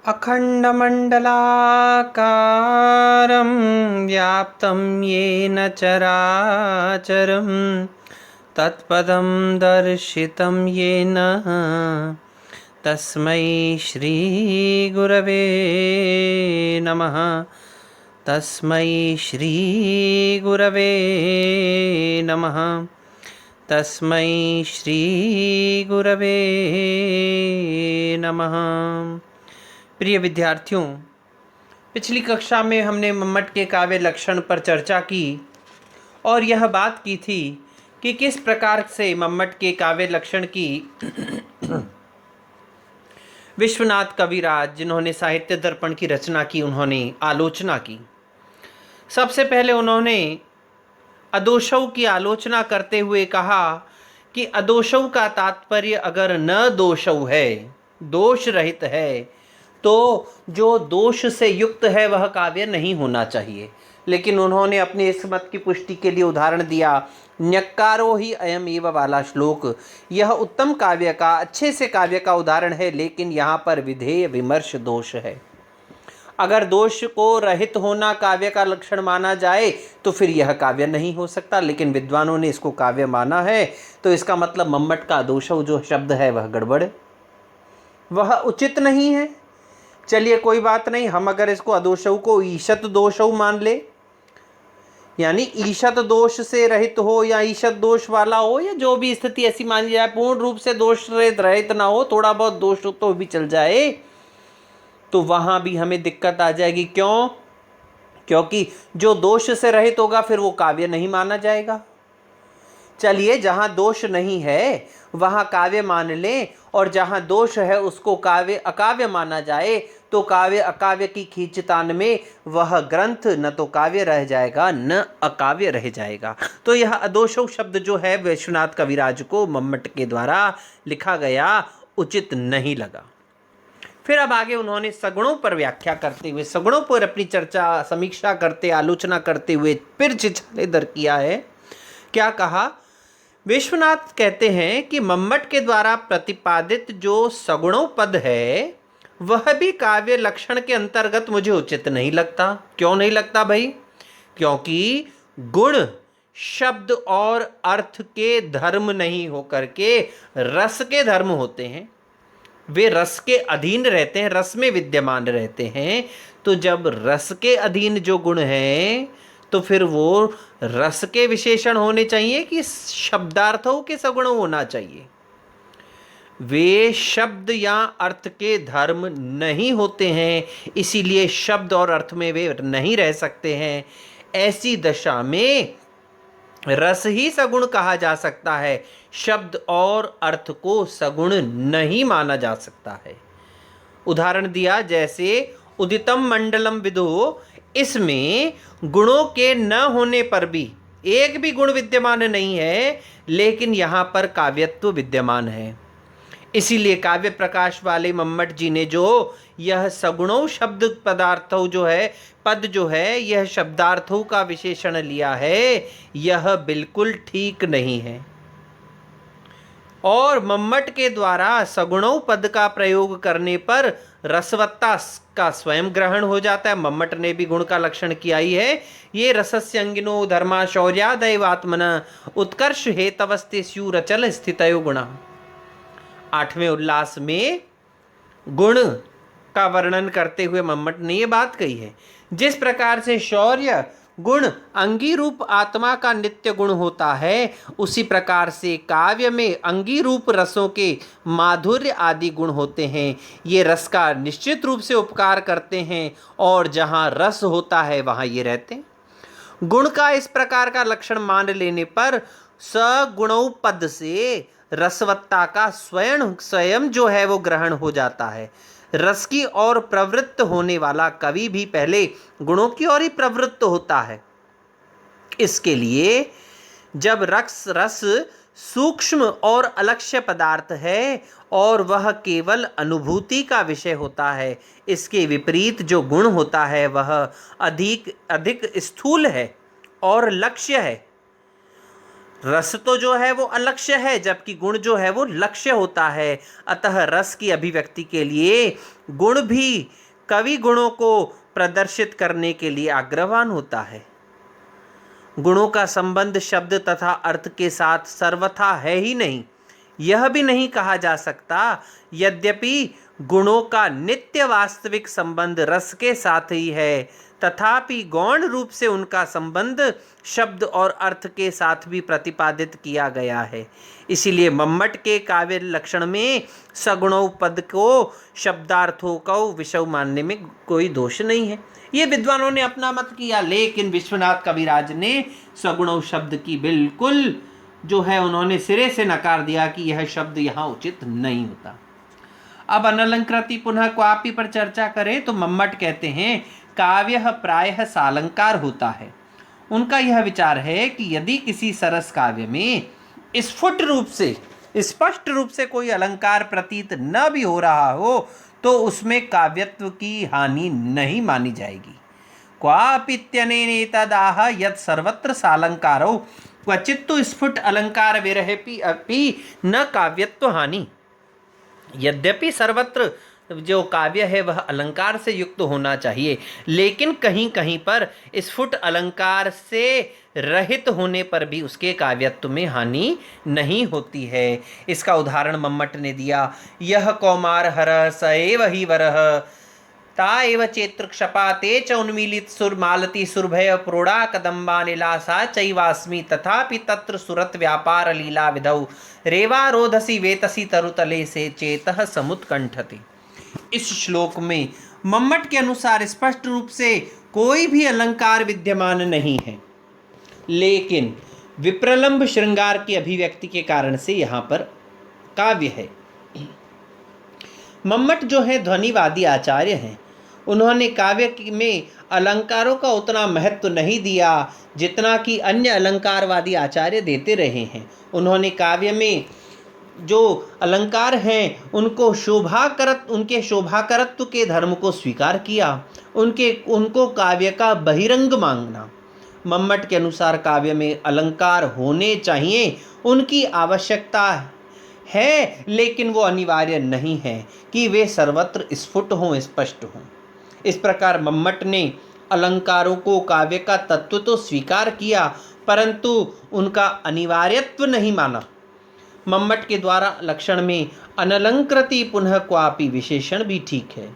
अखण्डमण्डलाकारं व्याप्तं येन चराचरं तत्पदं दर्शितं येन तस्मै श्रीगुरवे नमः। तस्मै श्रीगुरवे नमः। तस्मै श्रीगुरवे नमः। प्रिय विद्यार्थियों, पिछली कक्षा में हमने मम्मट के काव्य लक्षण पर चर्चा की और यह बात की थी कि किस प्रकार से मम्मट के काव्य लक्षण की विश्वनाथ कविराज, जिन्होंने साहित्य दर्पण की रचना की, उन्होंने आलोचना की। सबसे पहले उन्होंने अदोषौ की आलोचना करते हुए कहा कि अदोषौ का तात्पर्य अगर न दोषौ है, दोष रहित है, तो जो दोष से युक्त है वह काव्य नहीं होना चाहिए। लेकिन उन्होंने अपने इस मत की पुष्टि के लिए उदाहरण दिया, न्यक्कारो ही अयम एव वाला श्लोक। यह उत्तम काव्य का, अच्छे से काव्य का उदाहरण है, लेकिन यहाँ पर विधेय विमर्श दोष है। अगर दोष को रहित होना काव्य का लक्षण माना जाए तो फिर यह काव्य नहीं हो सकता, लेकिन विद्वानों ने इसको काव्य माना है, तो इसका मतलब मम्मट का दोषौ जो शब्द है वह गड़बड़, वह उचित नहीं है। चलिए कोई बात नहीं, हम अगर इसको अदोषौ को ईशत दोषौ मान ले, यानी ईशत दोष से रहित हो या ईशत दोष वाला हो, या जो भी स्थिति ऐसी मानी जाए, पूर्ण रूप से दोष रहित ना हो, थोड़ा बहुत दोष तो भी चल जाए, तो वहाँ भी हमें दिक्कत आ जाएगी। क्यों? क्योंकि जो दोष से रहित होगा फिर वो काव्य नहीं माना जाएगा। चलिए, जहाँ दोष नहीं है वहाँ काव्य मान लें, और जहाँ दोष है उसको काव्य अकाव्य माना जाए, तो काव्य अकाव्य की खींचतान में वह ग्रंथ न तो काव्य रह जाएगा न अकाव्य रह जाएगा। तो यह अदोषौ शब्द जो है विश्वनाथ कविराज को मम्मट के द्वारा लिखा गया उचित नहीं लगा। फिर अब आगे उन्होंने सगुणों पर व्याख्या करते हुए, सगुणों पर अपनी चर्चा, समीक्षा करते, आलोचना करते हुए फिर छिछालेदर किया है। क्या कहा? विश्वनाथ कहते हैं कि मम्मट के द्वारा प्रतिपादित जो सगुणों पद है वह भी काव्य लक्षण के अंतर्गत मुझे उचित नहीं लगता। क्यों नहीं लगता भाई? क्योंकि गुण शब्द और अर्थ के धर्म नहीं होकर के रस के धर्म होते हैं। वे रस के अधीन रहते हैं, रस में विद्यमान रहते हैं। तो जब रस के अधीन जो गुण हैं तो फिर वो रस के विशेषण होने चाहिए कि शब्दार्थों के सगुण होना चाहिए। वे शब्द या अर्थ के धर्म नहीं होते हैं, इसीलिए शब्द और अर्थ में वे नहीं रह सकते हैं। ऐसी दशा में रस ही सगुण कहा जा सकता है, शब्द और अर्थ को सगुण नहीं माना जा सकता है। उदाहरण दिया, जैसे उदितम मंडलम विदो, इसमें गुणों के न होने पर भी एक भी गुण विद्यमान नहीं है, लेकिन यहाँ पर काव्यत्व विद्यमान है। इसीलिए काव्य प्रकाश वाले मम्मट जी ने जो यह सगुणों शब्द पदार्थों जो है, पद जो है, यह शब्दार्थों का विशेषण लिया है, यह बिल्कुल ठीक नहीं है। और मम्मट के द्वारा सगुणों पद का प्रयोग करने पर रसवत्ता का स्वयं ग्रहण हो जाता है। मम्मट ने भी गुण का लक्षण किया ही है। ये रसस्य अंगिनो धर्मा शौर्यादयवात्मना उत्कर्ष हेतवस्ते स्युरचल स्थितयो गुणा। 8वें उल्लास में गुण का वर्णन करते हुए मम्मट ने ये बात कही है। जिस प्रकार से शौर्य गुण अंगी रूप आत्मा का नित्य गुण होता है, उसी प्रकार से काव्य में अंगी रूप रसों के माधुर्य आदि गुण होते हैं। ये रस का निश्चित रूप से उपकार करते हैं, और जहाँ रस होता है वहाँ ये रहते हैं। गुण का इस प्रकार का लक्षण मान लेने पर सगुणों पद से रसवत्ता का स्वयं जो है वो ग्रहण हो जाता है। रस की ओर प्रवृत्त होने वाला कवि भी पहले गुणों की ओर ही प्रवृत्त होता है। इसके लिए जब रस सूक्ष्म और अलक्ष्य पदार्थ है और वह केवल अनुभूति का विषय होता है, इसके विपरीत जो गुण होता है वह अधिक स्थूल है और लक्ष्य है। रस तो जो है वो अलक्ष्य है, जबकि गुण जो है वो लक्ष्य होता है। अतः रस की अभिव्यक्ति के लिए गुण भी कवि गुणों को प्रदर्शित करने के लिए आग्रहवान होता है। गुणों का संबंध शब्द तथा अर्थ के साथ सर्वथा है ही नहीं। यह भी नहीं कहा जा सकता, यद्यपि गुणों का नित्य वास्तविक संबंध रस के साथ ही है, तथापि गौण रूप से उनका संबंध शब्द और अर्थ के साथ भी प्रतिपादित किया गया है। इसीलिए मम्मट के काव्य लक्षण में सगुणों पद को शब्दार्थों को विषय मानने में कोई दोष नहीं है। ये विद्वानों ने अपना मत किया, लेकिन विश्वनाथ कविराज ने सगुणों शब्द की बिल्कुल जो है उन्होंने सिरे से नकार दिया कि यह शब्द यहाँ उचित नहीं होता। अब अनलंकृति पुनः क्वापि पर चर्चा करें तो मम्मट कहते हैं काव्य प्रायः सालंकार होता है। उनका यह विचार है कि यदि किसी सरस काव्य में स्फुट रूप से स्पष्ट रूप से कोई अलंकार प्रतीत न भी हो रहा हो तो उसमें काव्यत्व की हानि नहीं मानी जाएगी। क्वापित्यनेनेतदाह यत् सर्वत्र सालंकारो क्वचित् तो स्फुट अलंकार विरहेपि अपि न काव्यत्व हानि। यद्यपि सर्वत्र जो काव्य है वह अलंकार से युक्त होना चाहिए, लेकिन कहीं कहीं पर स्फुट अलंकार से रहित होने पर भी उसके काव्यत्व में हानि नहीं होती है। इसका उदाहरण मम्मट ने दिया, यह कौमार हर स एव ही वरः ता एव चेत्र क्षपाते च उन्मीलित सुर मालती सुरभय प्रोड़ा कदम्बा नीलासा चैवास्मि तथापि तत्र सुरत व्यापार लीला विधौ रेवा रोधसी वेतसी तरुतले से चेतः समुत्कंठते। इस श्लोक में मम्मट के अनुसार स्पष्ट रूप से कोई भी अलंकार विद्यमान नहीं है, लेकिन विप्रलंब श्रृंगार की अभिव्यक्ति के कारण से यहाँ पर काव्य है। मम्मट जो है ध्वनिवादी आचार्य हैं, उन्होंने काव्य में अलंकारों का उतना महत्व नहीं दिया जितना कि अन्य अलंकारवादी आचार्य देते रहे हैं। उन्होंने काव्य में जो अलंकार हैं उनको उनके शोभाकरत्व के धर्म को स्वीकार किया, उनको काव्य का बहिरंग मांगना। मम्मट के अनुसार काव्य में अलंकार होने चाहिए, उनकी आवश्यकता है, लेकिन वो अनिवार्य नहीं है कि वे सर्वत्र स्फुट हों, स्पष्ट हों। इस प्रकार मम्मट ने अलंकारों को काव्य का तत्व तो स्वीकार किया, परंतु उनका अनिवार्यत्व नहीं माना। मम्मट के द्वारा लक्षण में अनलंकृति पुनः क्वापि विशेषण भी ठीक है।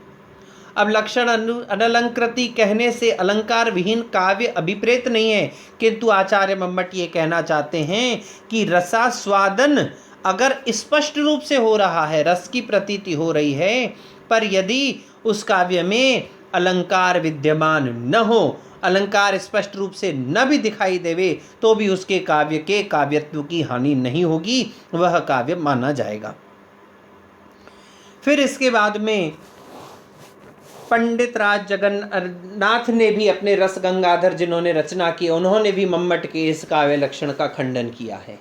अब लक्षण अनलंकृति कहने से अलंकार विहीन काव्य अभिप्रेत नहीं है, किंतु आचार्य मम्मट ये कहना चाहते हैं कि रसास्वादन अगर स्पष्ट रूप से हो रहा है, रस की प्रतीति हो रही है, पर यदि उस काव्य में अलंकार विद्यमान न हो, अलंकार स्पष्ट रूप से न भी दिखाई देवे, तो भी उसके काव्य के काव्यत्व की हानि नहीं होगी, वह काव्य माना जाएगा। फिर इसके बाद में पंडित राज जगन्नाथ ने भी अपने रस गंगाधर जिन्होंने रचना की, उन्होंने भी मम्मट के इस काव्य लक्षण का खंडन किया है।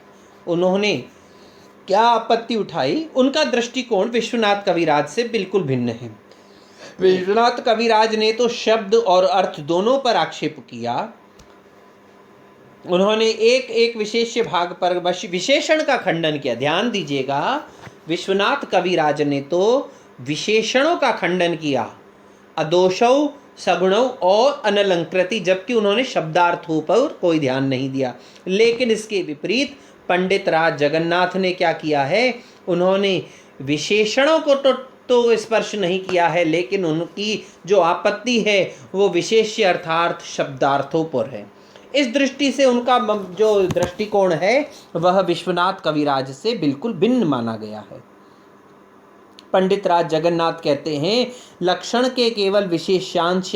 उन्होंने क्या आपत्ति उठाई, उनका दृष्टिकोण विश्वनाथ कविराज से बिल्कुल भिन्न है। विश्वनाथ कविराज ने तो शब्द और अर्थ दोनों पर आक्षेप किया। उन्होंने एक एक विशेष्य भाग पर विशेषण का खंडन किया। ध्यान दीजिएगा, विश्वनाथ कविराज ने तो विशेषणों का खंडन किया, अदोषौ, सगुणौ और अनलंकृति, जबकि उन्होंने शब्दार्थों पर कोई ध्यान नहीं दिया। लेकिन इसके विपरीत पंडित राज जगन्नाथ ने क्या किया है, उन्होंने विशेषणों को तो स्पर्श नहीं किया है, लेकिन उनकी जो आपत्ति है वो विशेष्य अर्थार्थ शब्दार्थों पर है। इस दृष्टि से उनका जो दृष्टिकोण है वह विश्वनाथ कविराज से बिल्कुल भिन्न माना गया है। पंडित राज जगन्नाथ कहते हैं, लक्षण के केवल विशेषांश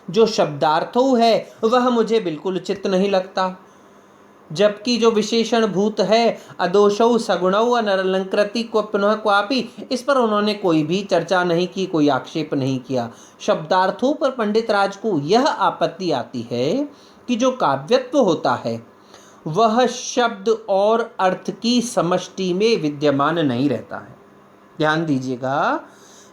जो शब्दार्थों है वह मुझे बिल्कुल उचित नहीं लगता, जबकि जो विशेषण भूत है अदोषौ, सगुणौ, अनलंकृति को पुनः क्वापि, इस पर उन्होंने कोई भी चर्चा नहीं की, कोई आक्षेप नहीं किया। शब्दार्थों पर पंडित राज को यह आपत्ति आती है कि जो काव्यत्व होता है वह शब्द और अर्थ की समष्टि में विद्यमान नहीं रहता है। ध्यान दीजिएगा,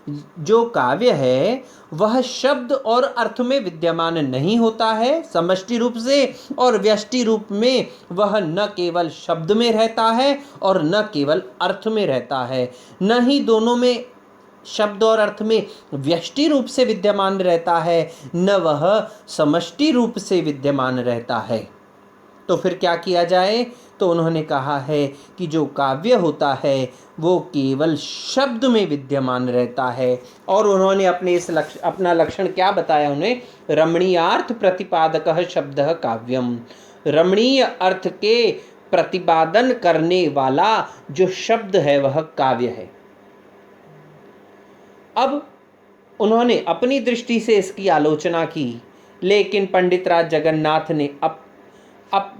जो काव्य है वह शब्द और अर्थ में विद्यमान नहीं होता है समष्टि रूप से, और व्यष्टि रूप में वह न केवल शब्द में रहता है और न केवल अर्थ में रहता है, न ही दोनों में शब्द और अर्थ में व्यष्टि रूप से विद्यमान रहता है, न वह समष्टि रूप से विद्यमान रहता है। तो फिर क्या किया जाए? तो उन्होंने कहा है कि जो काव्य होता है वो केवल शब्द में विद्यमान रहता है। और उन्होंने अपना लक्षण क्या बताया उन्हें? रमणीयार्थ प्रतिपादक शब्द काव्यम। रमणीय अर्थ के प्रतिपादन करने वाला जो शब्द है वह काव्य है। अब उन्होंने अपनी दृष्टि से इसकी आलोचना की, लेकिन पंडित राज जगन्नाथ ने अब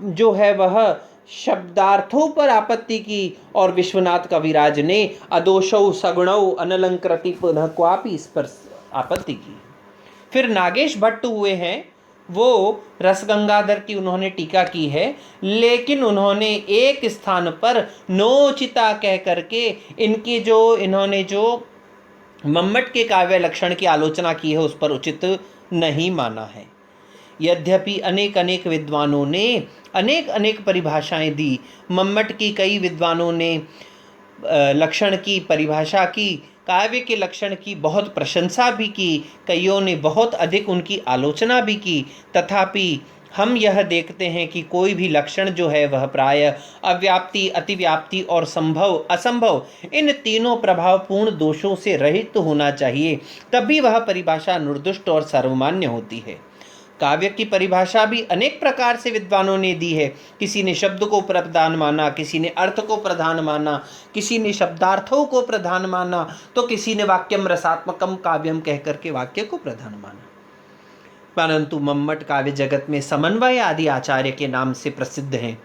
जो है वह शब्दार्थों पर आपत्ति की, और विश्वनाथ कविराज ने अदोषौ सगुणौ अनलंकृति पुनः क्वापि इस पर आपत्ति की। फिर नागेश भट्ट हुए हैं, वो रसगंगाधर की उन्होंने टीका की है, लेकिन उन्होंने एक स्थान पर नोचिता कह करके इन्होंने जो मम्मट के काव्य लक्षण की आलोचना की है उस पर उचित नहीं माना है। यद्यपि अनेक अनेक विद्वानों ने अनेक अनेक परिभाषाएं दी, मम्मट की कई विद्वानों ने लक्षण की परिभाषा की, काव्य के लक्षण की बहुत प्रशंसा भी की, कईयों ने बहुत अधिक उनकी आलोचना भी की, तथापि हम यह देखते हैं कि कोई भी लक्षण जो है वह प्राय अव्याप्ति, अतिव्याप्ति और संभव असंभव इन तीनों प्रभावपूर्ण दोषों से रहित होना चाहिए, तभी वह परिभाषा निर्दुष्ट और सर्वमान्य होती है। काव्य की परिभाषा भी अनेक प्रकार से विद्वानों ने दी है। किसी ने शब्द को प्रधान माना, किसी ने अर्थ को प्रधान माना, किसी ने शब्दार्थों को प्रधान माना, तो किसी ने वाक्यम रसात्मकम काव्यम कह करके वाक्य को प्रधान माना। परंतु मम्मट काव्य जगत में समन्वय आदि आचार्य के नाम से प्रसिद्ध हैं।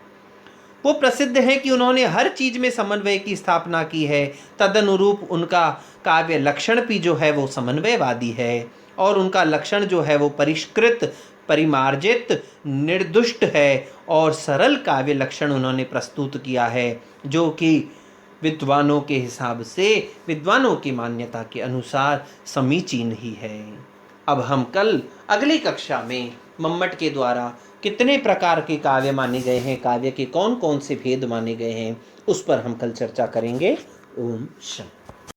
वो प्रसिद्ध हैं कि उन्होंने हर चीज में समन्वय की स्थापना की है। तदनुरूप उनका काव्य लक्षण भी जो है वो समन्वयवादी है, और उनका लक्षण जो है वो परिष्कृत, परिमार्जित, निर्दुष्ट है, और सरल काव्य लक्षण उन्होंने प्रस्तुत किया है, जो कि विद्वानों के हिसाब से, विद्वानों की मान्यता के अनुसार समीचीन ही है। अब हम कल अगली कक्षा में मम्मट के द्वारा कितने प्रकार के काव्य माने गए हैं, काव्य के कौन कौन से भेद माने गए हैं, उस पर हम कल चर्चा करेंगे। ओम शांति।